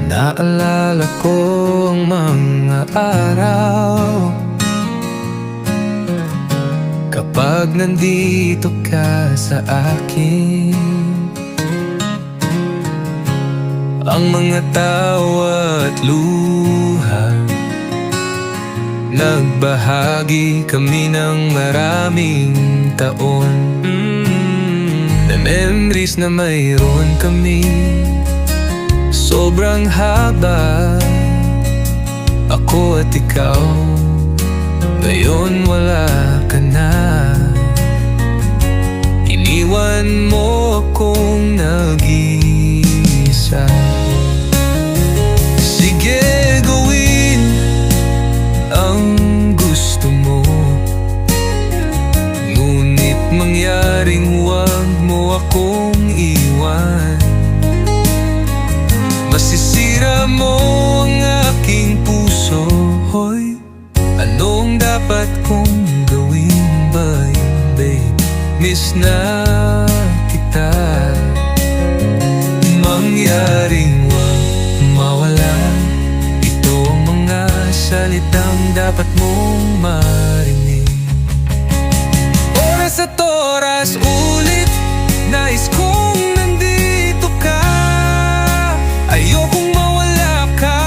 Naalala ko ang mga araw kapag nandito ka sa akin. Ang mga tawa at luha, nagbahagi kami ng maraming taon. Na memories na mayroon kami, sobrang haba. Ako at ikaw, ngayon wala ka na. Iniwan mo akong nag-iisa. Sige, gawin ang gusto mo, ngunit mangyaring huwag mo akong iwan. Masisira mo ang aking puso. Hoy, anong dapat kong gawin ba yun, babe? Miss na kita. Mangyaring huwag mawala, ito ang mga salitang dapat mong marinig. Oras at oras ulit, nais kong nandito ka. Ayokong mawala ka.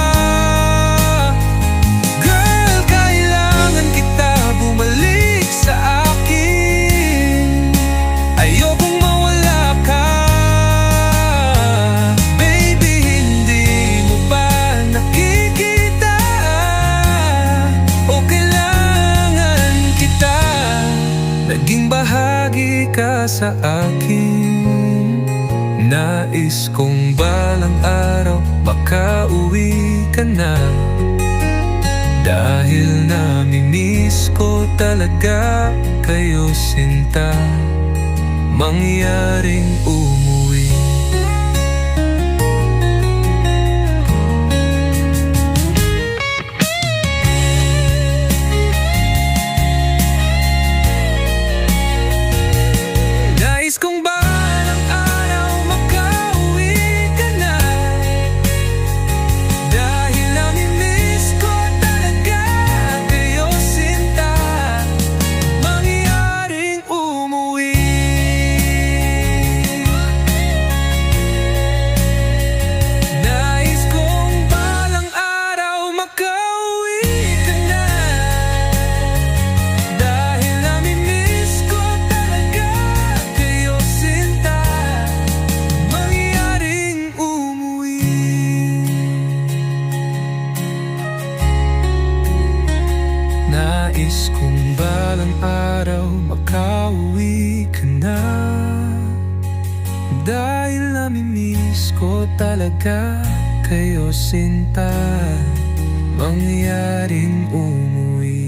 Girl, kailangan kita bumalik sa akin. Ayokong mawala ka. Baby, hindi mo ba nakikita? O kailangan kita, naging bahagi ka sa akin. Nais kong balang araw makauwi ka na, dahil namimiss ko talaga kayo, sinta. Mangyaring umuwi. Nais kong balang araw makauwi ka na, dahil namimiss ko talaga kayo, sinta. Mangyaring umuwi. Nais kong balang araw makauwi ka na, dahil namimiss ko talaga kayo, sinta. Mangyaring umuwi. Nais kong balang araw makauwi ka na, dahil namimiss ko talaga kayo, sinta. Mangyaring umuwi.